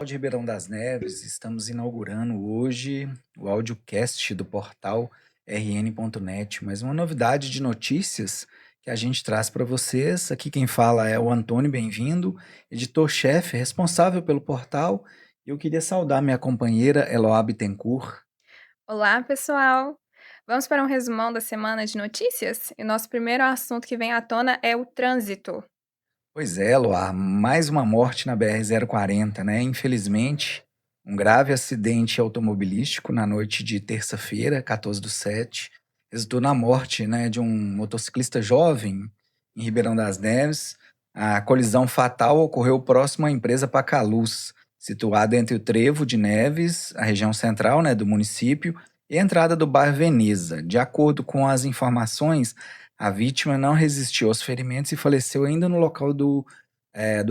De Ribeirão das Neves, estamos inaugurando hoje o audiocast do portal rn.net, mas uma novidade de notícias que a gente traz para vocês. Aqui quem fala é o Antônio, bem-vindo, editor-chefe, responsável pelo portal. E eu queria saudar minha companheira Eloá Bittencourt. Olá, pessoal! Vamos para um resumão da semana de notícias? E nosso primeiro assunto que vem à tona é o trânsito. Pois é, Eloá, mais uma morte na BR-040, né? Infelizmente, um grave acidente automobilístico na noite de terça-feira, 14/7, resultou na morte, né, de um motociclista jovem em Ribeirão das Neves. A colisão fatal ocorreu próximo à empresa Pacaluz, situada entre o Trevo de Neves, a região central, né, do município, e a entrada do bairro Veneza. De acordo com as informações, a vítima não resistiu aos ferimentos e faleceu ainda no local do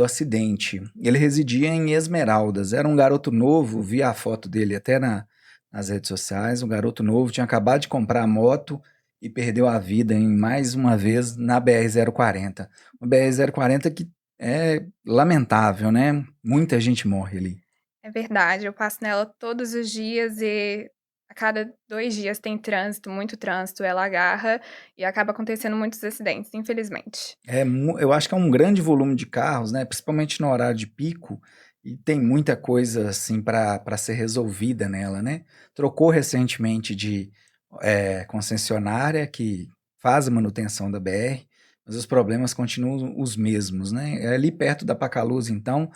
acidente. Ele residia em Esmeraldas, era um garoto novo, vi a foto dele até nas redes sociais. Um garoto novo, tinha acabado de comprar a moto e perdeu a vida em mais uma vez na BR-040. Uma BR-040 que é lamentável, né? Muita gente morre ali. É verdade, eu passo nela todos os dias e a cada 2 dias tem trânsito, muito trânsito. Ela agarra e acaba acontecendo muitos acidentes, infelizmente. Eu acho que é um grande volume de carros, né, principalmente no horário de pico, e tem muita coisa, assim, para ser resolvida nela, né. Trocou recentemente de, concessionária que faz a manutenção da BR, mas os problemas continuam os mesmos, né. É ali perto da Pacaluz, então,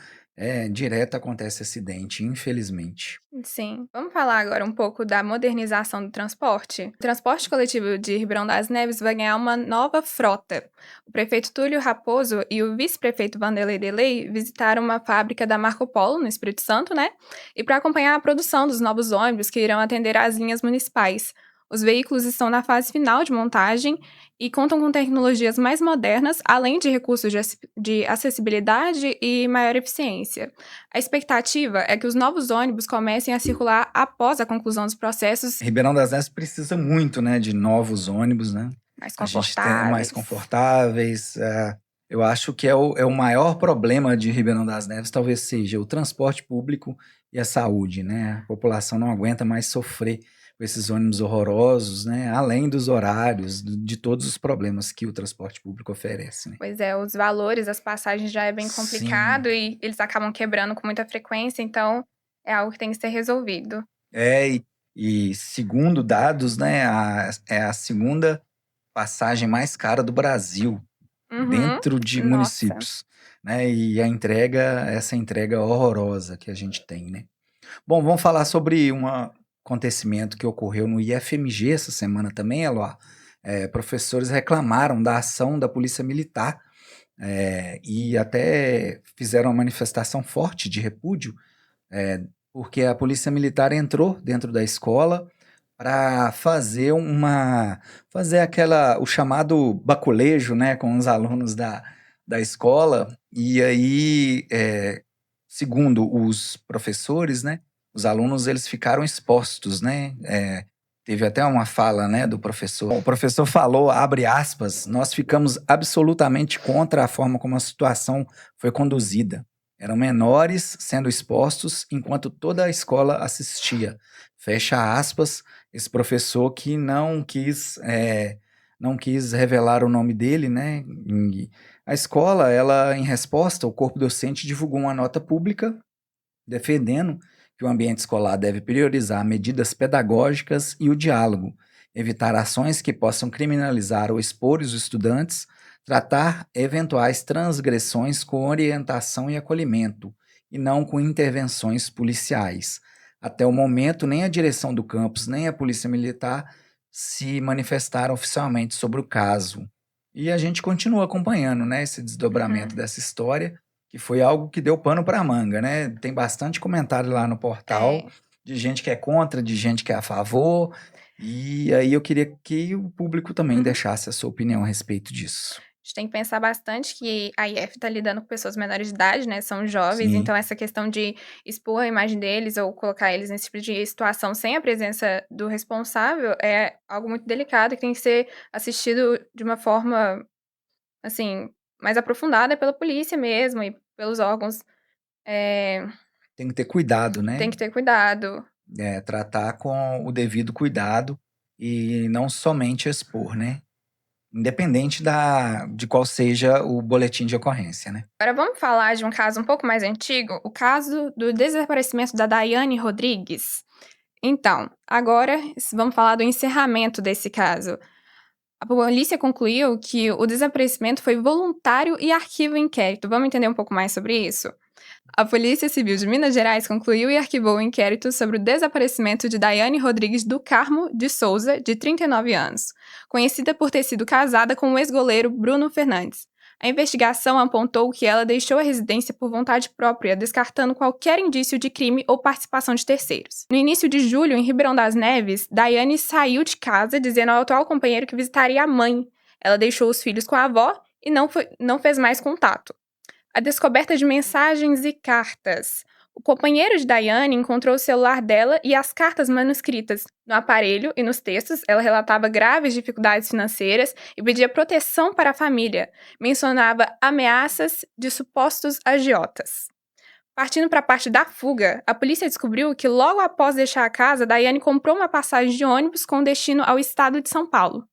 direto acontece acidente, infelizmente. Sim. Vamos falar agora um pouco da modernização do transporte? O transporte coletivo de Ribeirão das Neves vai ganhar uma nova frota. O prefeito Túlio Raposo e o vice-prefeito Vanderlei Delay visitaram uma fábrica da Marco Polo, no Espírito Santo, né? E para acompanhar a produção dos novos ônibus que irão atender às linhas municipais. Os veículos estão na fase final de montagem e contam com tecnologias mais modernas, além de recursos de acessibilidade e maior eficiência. A expectativa é que os novos ônibus comecem a circular após a conclusão dos processos Ribeirão das Neves precisa muito, né, de novos ônibus, né. mais A gente tem mais confortáveis. confortáveis. Eu acho que é o maior problema de Ribeirão das Neves, talvez seja o transporte público e a saúde, né. A população não aguenta mais sofrer com esses ônibus horrorosos, né, além dos horários, de todos os problemas que o transporte público oferece, né. Pois é, os valores das passagens já é bem Sim. complicado e eles acabam quebrando com muita frequência, então é algo que tem que ser resolvido. E segundo dados, né, é a segunda passagem mais cara do Brasil, Uhum. dentro de Nossa. municípios, né, e essa entrega horrorosa que a gente tem, né. Bom, vamos falar sobre um acontecimento que ocorreu no IFMG essa semana também, Eloá. Professores reclamaram da ação da polícia militar, e até fizeram uma manifestação forte de repúdio, porque a polícia militar entrou dentro da escola para fazer aquela o chamado baculejo, né, com os alunos da escola. E aí, segundo os professores, né, os alunos eles ficaram expostos, né. Teve até uma fala, né, do professor. O professor falou, abre aspas: "Nós ficamos absolutamente contra a forma como a situação foi conduzida. Eram menores sendo expostos enquanto toda a escola assistia", fecha aspas. Esse professor que não quis revelar o nome dele, né. E a escola, ela, em resposta, o corpo docente divulgou uma nota pública defendendo que o ambiente escolar deve priorizar medidas pedagógicas e o diálogo, evitar ações que possam criminalizar ou expor os estudantes, tratar eventuais transgressões com orientação e acolhimento, e não com intervenções policiais. Até o momento, nem a direção do campus, nem a Polícia Militar se manifestaram oficialmente sobre o caso. E a gente continua acompanhando, né, esse desdobramento Uhum. dessa história, que foi algo que deu pano para manga, né. Tem bastante comentário lá no portal, É. de gente que é contra, de gente que é a favor, e aí eu queria que o público também Uhum. deixasse a sua opinião a respeito disso. gente tem que pensar bastante que a IF está lidando com pessoas menores de idade, né? São jovens, Sim, então essa questão de expor a imagem deles ou colocar eles nesse tipo de situação sem a presença do responsável é algo muito delicado que tem que ser assistido de uma forma, assim, mais aprofundada pela polícia mesmo e pelos órgãos. É, tem que ter cuidado, tem né? que ter cuidado. Tratar com o devido cuidado e não somente expor, né? Independente de qual seja o boletim de ocorrência, né? Agora vamos falar de um caso um pouco mais antigo, o caso do desaparecimento da Daiane Rodrigues. Então, agora vamos falar do encerramento desse caso. A polícia concluiu que o desaparecimento foi voluntário e arquiva o inquérito. Vamos entender um pouco mais sobre isso? A Polícia Civil de Minas Gerais concluiu e arquivou o inquérito sobre o desaparecimento de Daiane Rodrigues do Carmo de Souza, de 39 anos, conhecida por ter sido casada com o ex-goleiro Bruno Fernandes. A investigação apontou que ela deixou a residência por vontade própria, descartando qualquer indício de crime ou participação de terceiros. No início de julho, em Ribeirão das Neves, Daiane saiu de casa dizendo ao atual companheiro que visitaria a mãe. Ela deixou os filhos com a avó e não fez mais contato. A descoberta de mensagens e cartas. O companheiro de Daiane encontrou o celular dela e as cartas manuscritas. No aparelho e nos textos, ela relatava graves dificuldades financeiras e pedia proteção para a família. Mencionava ameaças de supostos agiotas. Partindo para a parte da fuga, a polícia descobriu que logo após deixar a casa, Daiane comprou uma passagem de ônibus com destino ao estado de São Paulo.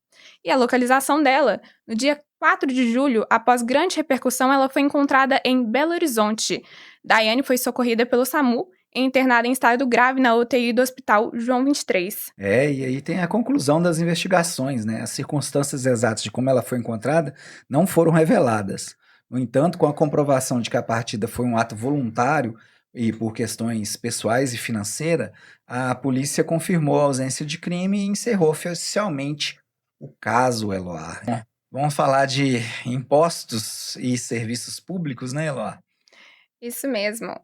E a localização dela, no dia 4 de julho, após grande repercussão, ela foi encontrada em Belo Horizonte. Daiane foi socorrida pelo SAMU e internada em estado grave na UTI do Hospital João 23. E aí tem a conclusão das investigações, né? As circunstâncias exatas de como ela foi encontrada não foram reveladas. No entanto, com a comprovação de que a partida foi um ato voluntário e por questões pessoais e financeiras, a polícia confirmou a ausência de crime e encerrou oficialmente o caso, Eloá. Bom, vamos falar de impostos e serviços públicos, né, Eloá? Isso mesmo.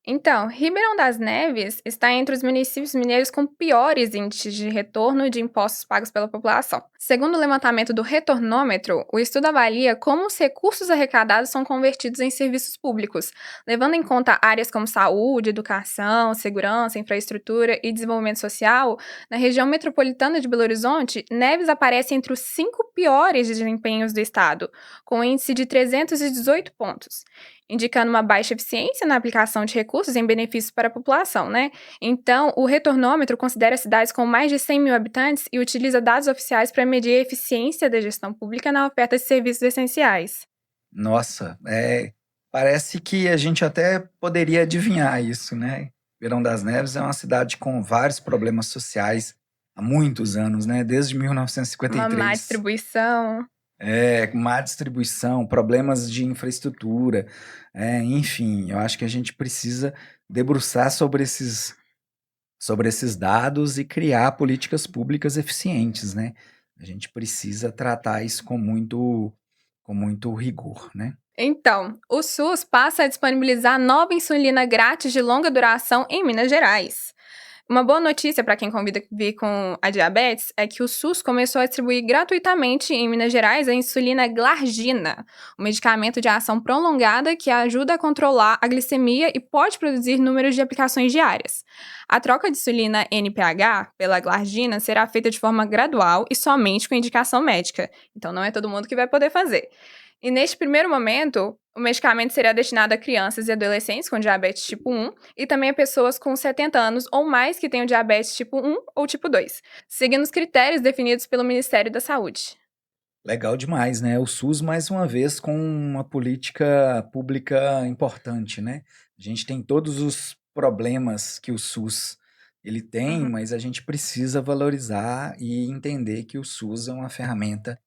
Então, Ribeirão das Neves está entre os municípios mineiros com piores índices de retorno de impostos pagos pela população. Segundo o levantamento do Retornômetro, o estudo avalia como os recursos arrecadados são convertidos em serviços públicos, levando em conta áreas como saúde, educação, segurança, infraestrutura e desenvolvimento social. Na região metropolitana de Belo Horizonte, Neves aparece entre os 5 piores desempenhos do estado, com um índice de 318 pontos, indicando uma baixa eficiência na aplicação de recursos em benefícios para a população, né? Então, o retornômetro considera cidades com mais de 100 mil habitantes e utiliza dados oficiais para medir a eficiência da gestão pública na oferta de serviços essenciais. Nossa, parece que a gente até poderia adivinhar isso, né? Verão das Neves é uma cidade com vários problemas sociais há muitos anos, né? Desde Uma má 1953. distribuição. Má distribuição, problemas de infraestrutura, enfim, eu acho que a gente precisa debruçar sobre esses dados e criar políticas públicas eficientes, né? A gente precisa tratar isso com muito rigor, né? Então, o SUS passa a disponibilizar nova insulina grátis de longa duração em Minas Gerais. Uma boa notícia para quem convive com a diabetes é que o SUS começou a distribuir gratuitamente em Minas Gerais a insulina Glargina, um medicamento de ação prolongada que ajuda a controlar a glicemia e pode produzir números de aplicações diárias. A troca de insulina NPH pela Glargina será feita de forma gradual e somente com indicação médica, então não é todo mundo que vai poder fazer. E neste primeiro momento, o medicamento seria destinado a crianças e adolescentes com diabetes tipo 1 e também a pessoas com 70 anos ou mais que tenham diabetes tipo 1 ou tipo 2, seguindo os critérios definidos pelo Ministério da Saúde. Legal demais, né? O SUS, mais uma vez, com uma política pública importante, né? A gente tem todos os problemas que o SUS ele tem, Uhum. mas a gente precisa valorizar e entender que o SUS é uma ferramenta,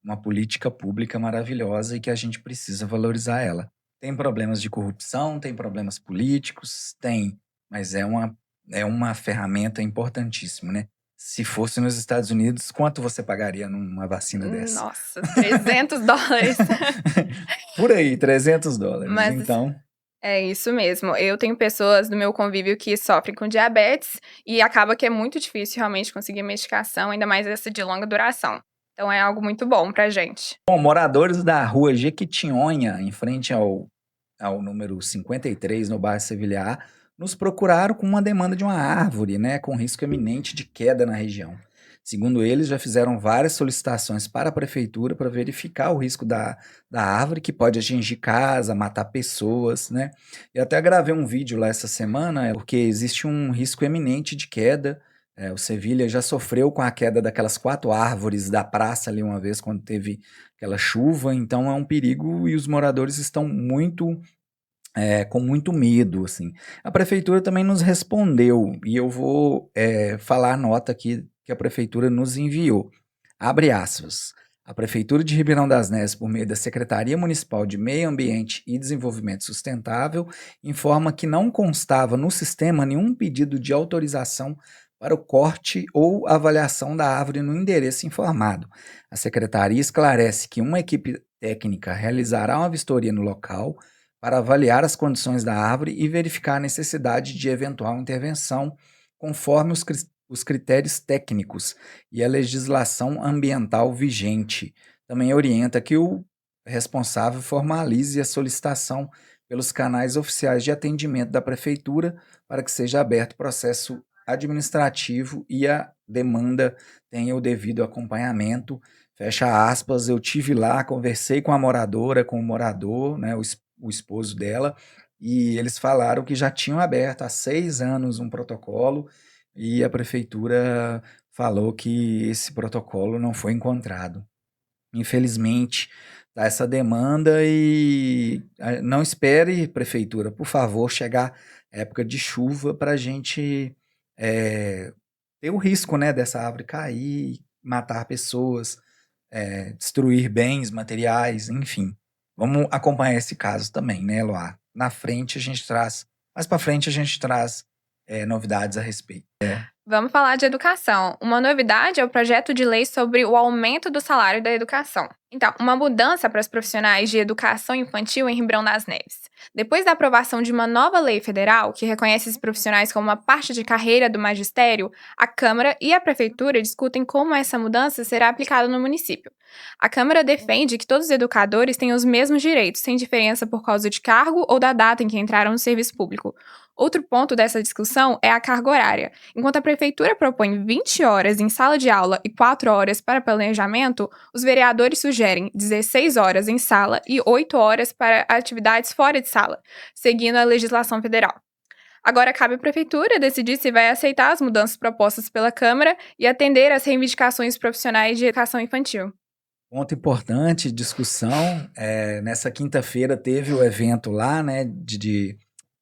uma política pública maravilhosa e que a gente precisa valorizar ela. Tem problemas de corrupção, tem problemas políticos, tem, mas é uma ferramenta importantíssima, né? Se fosse nos Estados Unidos, quanto você pagaria numa vacina dessa? Nossa, $300. Por aí, $300. Mas Então, é isso mesmo. Eu tenho pessoas do meu convívio que sofrem com diabetes e acaba que é muito difícil realmente conseguir medicação, ainda mais essa de longa duração. Então é algo muito bom pra gente. Bom, moradores da rua Jequitinhonha, em frente ao número 53, no bairro Sevilhar, nos procuraram com uma demanda de uma árvore, né, com risco iminente de queda na região. Segundo eles, já fizeram várias solicitações para a prefeitura para verificar o risco da árvore, que pode atingir casa, matar pessoas, né? Eu até gravei um vídeo lá essa semana, porque existe um risco iminente de queda. O Sevilha já sofreu com a queda daquelas 4 árvores da praça ali uma vez, quando teve aquela chuva, então é um perigo e os moradores estão com muito medo, assim. A prefeitura também nos respondeu e eu vou falar a nota aqui que a prefeitura nos enviou. Abre aspas. A Prefeitura de Ribeirão das Neves, por meio da Secretaria Municipal de Meio Ambiente e Desenvolvimento Sustentável, informa que não constava no sistema nenhum pedido de autorização para o corte ou avaliação da árvore no endereço informado. A Secretaria esclarece que uma equipe técnica realizará uma vistoria no local para avaliar as condições da árvore e verificar a necessidade de eventual intervenção conforme os critérios técnicos e a legislação ambiental vigente. Também orienta que o responsável formalize a solicitação pelos canais oficiais de atendimento da Prefeitura para que seja aberto processo administrativo e a demanda tenha o devido acompanhamento. Fecha aspas, eu tive lá, conversei com a moradora, com o morador, né, o esposo dela, e eles falaram que já tinham aberto há 6 anos um protocolo e a prefeitura falou que esse protocolo não foi encontrado. Infelizmente, tá essa demanda e não espere, prefeitura, por favor, chegar época de chuva para a gente ter o risco, né, dessa árvore cair, matar pessoas, destruir bens materiais, enfim. Vamos acompanhar esse caso também, né, Eloá? Mais para frente a gente traz novidades a respeito. Vamos falar de educação. Uma novidade é o projeto de lei sobre o aumento do salário da educação. Então, uma mudança para os profissionais de educação infantil em Ribeirão das Neves. Depois da aprovação de uma nova lei federal que reconhece esses profissionais como uma parte de carreira do magistério, a Câmara e a Prefeitura discutem como essa mudança será aplicada no município. A Câmara defende que todos os educadores tenham os mesmos direitos, sem diferença por causa de cargo ou da data em que entraram no serviço público. Outro ponto dessa discussão é a carga horária. Enquanto a prefeitura propõe 20 horas em sala de aula e 4 horas para planejamento, os vereadores sugerem 16 horas em sala e 8 horas para atividades fora de sala, seguindo a legislação federal. Agora cabe à prefeitura decidir se vai aceitar as mudanças propostas pela Câmara e atender às reivindicações profissionais de educação infantil. Ponto importante, discussão. Nessa quinta-feira teve o evento lá, né,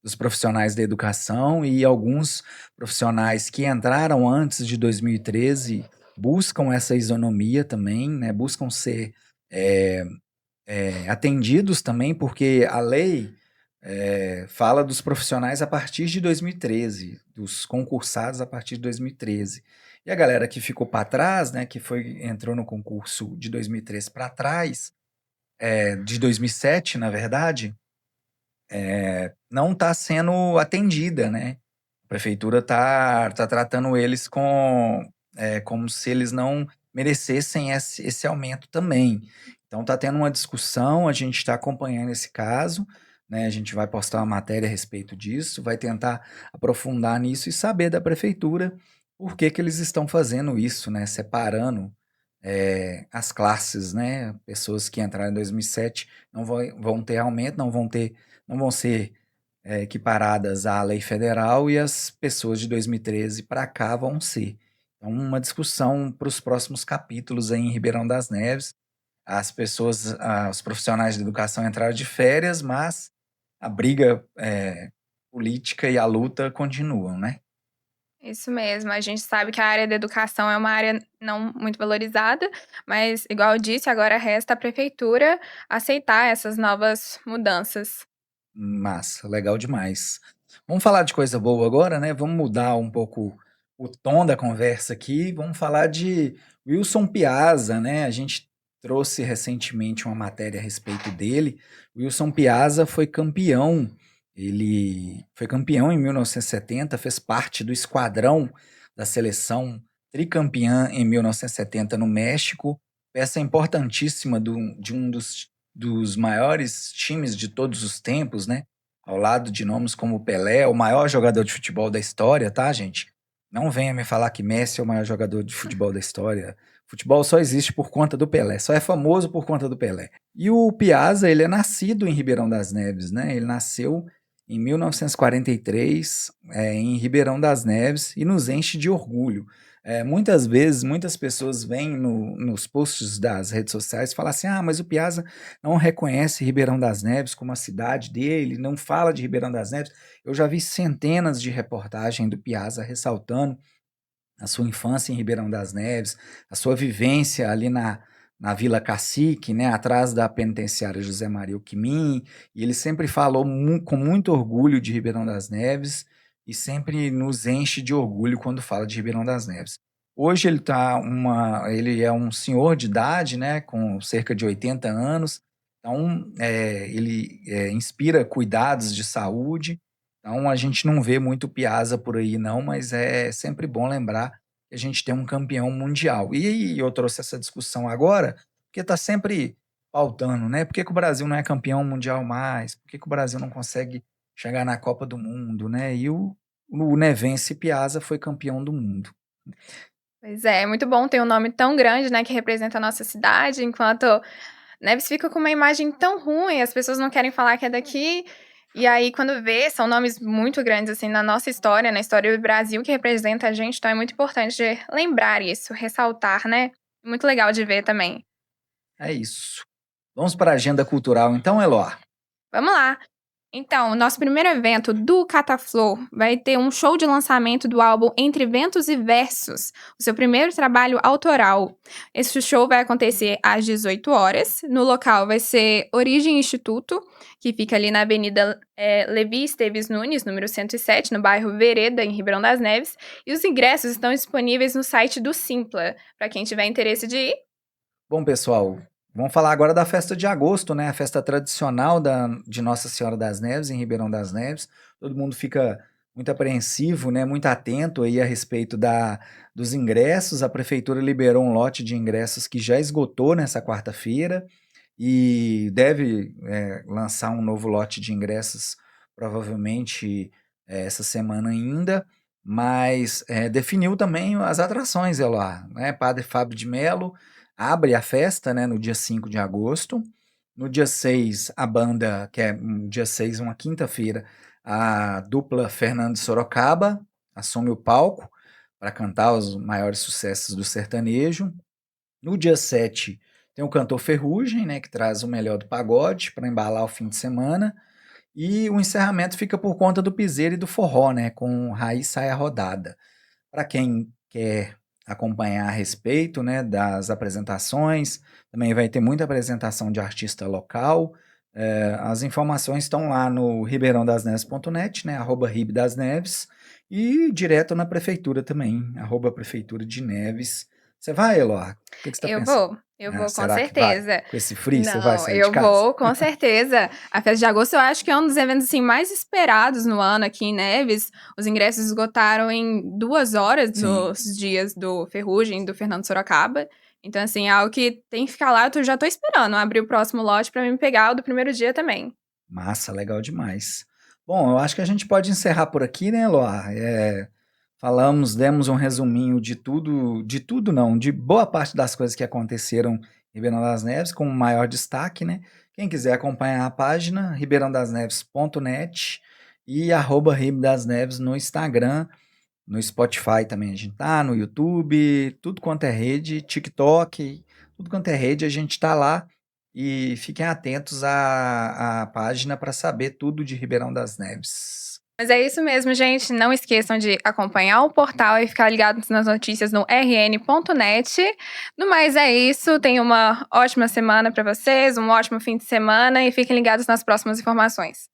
dos profissionais da educação e alguns profissionais que entraram antes de 2013 buscam essa isonomia também, né, buscam ser é, atendidos também, porque a lei fala dos profissionais a partir de 2013, dos concursados a partir de 2013. E a galera que ficou para trás, né, entrou no concurso de 2013 para trás, de 2007, na verdade, não está sendo atendida, né? A prefeitura tá tratando eles como se eles não merecessem esse aumento também. Então tá tendo uma discussão, a gente está acompanhando esse caso, né? A gente vai postar uma matéria a respeito disso, vai tentar aprofundar nisso e saber da prefeitura por que que eles estão fazendo isso, né? Separando as classes, né? Pessoas que entraram em 2007 não vão ter aumento, não vão ser equiparadas à lei federal e as pessoas de 2013 para cá vão ser. Então, uma discussão para os próximos capítulos aí em Ribeirão das Neves. Os profissionais de educação entraram de férias, mas a briga política e a luta continuam, né? Isso mesmo, a gente sabe que a área da educação é uma área não muito valorizada, mas, igual eu disse, agora resta à prefeitura aceitar essas novas mudanças. Massa, legal demais. Vamos falar de coisa boa agora, né? Vamos mudar um pouco o tom da conversa aqui. Vamos falar de Wilson Piazza, né? A gente trouxe recentemente uma matéria a respeito dele. Wilson Piazza foi campeão. Ele foi campeão em 1970, fez parte do esquadrão da seleção tricampeã em 1970 no México. peça importantíssima de um dos maiores times de todos os tempos, né? Ao lado de nomes como Pelé, o maior jogador de futebol da história, tá, gente? Não venha me falar que Messi é o maior jogador de futebol da história. Futebol só existe por conta do Pelé, só é famoso por conta do Pelé. E o Piazza, ele é nascido em Ribeirão das Neves, né? Ele nasceu em 1943, em Ribeirão das Neves, e nos enche de orgulho. Muitas vezes, muitas pessoas vêm nos posts das redes sociais e falam assim: ah, mas o Piazza não reconhece Ribeirão das Neves como a cidade dele, não fala de Ribeirão das Neves. Eu já vi centenas de reportagens do Piazza ressaltando a sua infância em Ribeirão das Neves, a sua vivência ali na Vila Cacique, né, atrás da penitenciária José Maria Alckmin, e ele sempre falou com muito orgulho de Ribeirão das Neves e sempre nos enche de orgulho quando fala de Ribeirão das Neves. Hoje ele é um senhor de idade, né, com cerca de 80 anos, então ele inspira cuidados de saúde. Então a gente não vê muito Piazza por aí não, mas é sempre bom lembrar que a gente tem um campeão mundial. E eu trouxe essa discussão agora, porque está sempre pautando, né? Por que que o Brasil não é campeão mundial mais? Por que que o Brasil não consegue chegar na Copa do Mundo, né? E o Nevense Piazza foi campeão do mundo. Pois é muito bom ter um nome tão grande, né, que representa a nossa cidade, enquanto Neves fica com uma imagem tão ruim, as pessoas não querem falar que é daqui, e aí quando vê, são nomes muito grandes, assim, na nossa história, na história do Brasil, que representa a gente, então é muito importante lembrar isso, ressaltar, né? Muito legal de ver também. É isso. Vamos para a agenda cultural então, Eloá. Vamos lá! Então, o nosso primeiro evento do Cataflor vai ter um show de lançamento do álbum Entre Ventos e Versos, o seu primeiro trabalho autoral. Esse show vai acontecer às 18 horas. No local vai ser Origem Instituto, que fica ali na Avenida Levi Esteves Nunes, número 107, no bairro Vereda, em Ribeirão das Neves. E os ingressos estão disponíveis no site do Simpla, para quem tiver interesse de ir. Bom, pessoal, vamos falar agora da festa de agosto, né? A festa tradicional de Nossa Senhora das Neves, em Ribeirão das Neves. Todo mundo fica muito apreensivo, né? Muito atento aí a respeito dos ingressos. A prefeitura liberou um lote de ingressos que já esgotou nessa quarta-feira e deve lançar um novo lote de ingressos provavelmente essa semana ainda. Mas definiu também as atrações, Eloá, né? Padre Fábio de Melo abre a festa, né, no dia 5 de agosto. No dia 6, a banda, que é no dia 6, uma quinta-feira, a dupla Fernando Sorocaba assume o palco para cantar os maiores sucessos do sertanejo. No dia 7, tem o cantor Ferrugem, né, que traz o melhor do pagode para embalar o fim de semana. E o encerramento fica por conta do piseiro e do forró, né, com Raiz Saia Rodada. Para quem quer acompanhar a respeito, né, das apresentações, também vai ter muita apresentação de artista local. As informações estão lá no ribeirãodasneves.net, né, @ribdasneves, e direto na prefeitura também, @prefeitura de Neves. Você vai, Eloá? O que você está pensando? Eu vou, com Será que vai? certeza. Com esse frio, você vai Não, sair de eu casa? vou, com certeza. A festa de agosto eu acho que é um dos eventos assim, mais esperados no ano aqui em Neves. Os ingressos esgotaram em 2 horas Sim. nos dias do Ferrugem, do Fernando Sorocaba. Então, assim, é algo que tem que ficar lá. Eu já tô esperando abrir o próximo lote para me pegar o do primeiro dia também. Massa, legal demais. Bom, eu acho que a gente pode encerrar por aqui, né, Eloá? Demos um resuminho de tudo não, de boa parte das coisas que aconteceram em Ribeirão das Neves, com o maior destaque, né? Quem quiser acompanhar a página, ribeirãodasneves.net e @ribdasneves no Instagram, no Spotify também a gente tá, no YouTube, tudo quanto é rede, TikTok, tudo quanto é rede, a gente tá lá. E fiquem atentos à página para saber tudo de Ribeirão das Neves. Mas é isso mesmo, gente. Não esqueçam de acompanhar o portal e ficar ligados nas notícias no rn.net. No mais é isso. Tenham uma ótima semana para vocês, um ótimo fim de semana e fiquem ligados nas próximas informações.